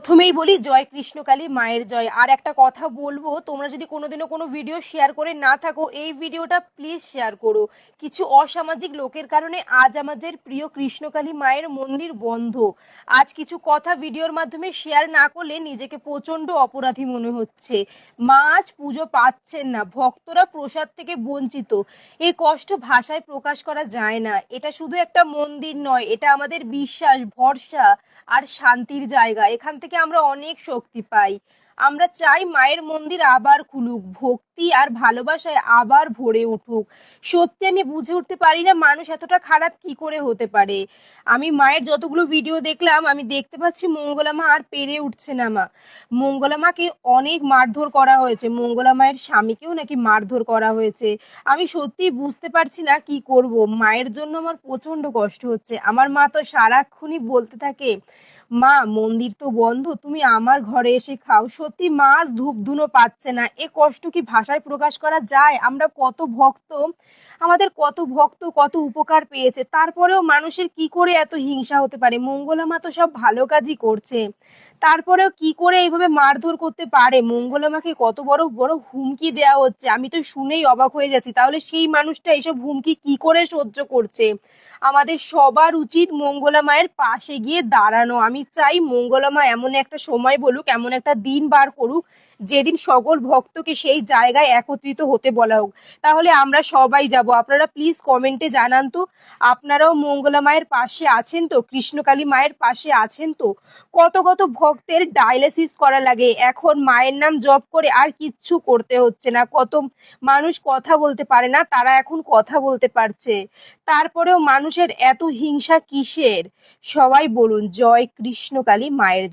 প্রথমেই বলি জয় কৃষ্ণকালী মায়ের জয়। আর একটা কথা বলবো, তোমরা যদি কোনোদিনও কোনো ভিডিও শেয়ার করে না থাকো, এই ভিডিওটা প্লিজ শেয়ার করো। কিছু অসামাজিক লোকের কারণে আজ আমাদের প্রিয় কৃষ্ণকালী মায়ের মন্দির বন্ধ। আজ কিছু কথা ভিডিওর মাধ্যমে শেয়ার না করলে নিজেকে প্রচন্ড অপরাধী মনে হচ্ছে। মা আজ পুজো পাচ্ছেন না, ভক্তরা প্রসাদ থেকে বঞ্চিত। এই কষ্ট ভাষায় প্রকাশ করা যায় না। এটা শুধু একটা মন্দির নয়, এটা আমাদের বিশ্বাস, ভরসা আর শান্তির জায়গা। এখান থেকে আমরা অনেক শক্তি পাই। আমরা চাই মায়ের মন্দির আবার খুলুক, ভক্তি আর ভালোবাসায় আবার ভরে উঠুক। সত্যি আমি বুঝে উঠতে পারি না মানুষ এতটা খারাপ কি করে হতে পারে। আমি মায়ের যতগুলো ভিডিও দেখলাম, আমি দেখতে পাচ্ছি মঙ্গলা মা আর পেরে উঠছে না। মঙ্গলা মাকে অনেক মারধর করা হয়েছে, মঙ্গলা মায়ের স্বামীকেও নাকি মারধর করা হয়েছে। আমি সত্যি বুঝতে পারছি না কি করব। মায়ের জন্য আমার প্রচন্ড কষ্ট হচ্ছে। আমার মা তো সারাক্ষণই বলতে থাকে, মা মন্দির তো বন্ধ, তুমি আমার ঘরে এসে খাও। সত্যি মাছ ধূপ ধুনো পাচ্ছে না, এ কষ্ট কি ভাষায় প্রকাশ করা যায়? আমরা কত ভক্ত, আমাদের কত ভক্ত কত উপকার পেয়েছে, তারপরেও মানুষের কি করে এত হিংসা হতে পারে? মঙ্গলা মা তো সব ভালো কাজই করছে, তারপরেও কি করে এইভাবে মারধর করতে পারে? মঙ্গলা মাকে কত বড় বড় হুমকি দেওয়া হচ্ছে, আমি তো শুনেই অবাক হয়ে যাচ্ছি। তাহলে সেই মানুষটা এইসব হুমকি কি করে সহ্য করছে? আমাদের সবার উচিত মঙ্গলা মায়ের পাশে গিয়ে দাঁড়ানো। আমি চাই মঙ্গলা মা এমন একটা সময় বলুক, এমন একটা দিন বার করুক, যেদিন সকল ভক্তকে সেই জায়গায় একত্রিত হতে বলা হোক। তাহলে আমরা সবাই যাব। আপনারা প্লিজ কমেন্টে জানান তো, আপনারাও মঙ্গলা মায়ের পাশে আছেন তো, কৃষ্ণকালী মায়ের পাশে আছেন তো? কত কত ভক্তের ডায়ালিসিস করা লাগে, এখন মায়ের নাম জপ করে আর কিচ্ছু করতে হচ্ছে না। কত মানুষ কথা বলতে পারে না, তারা এখন কথা বলতে পারছে। তারপরেও মানুষের এত হিংসা কিসের? সবাই বলুন জয় কৃষ্ণকালী মায়ের।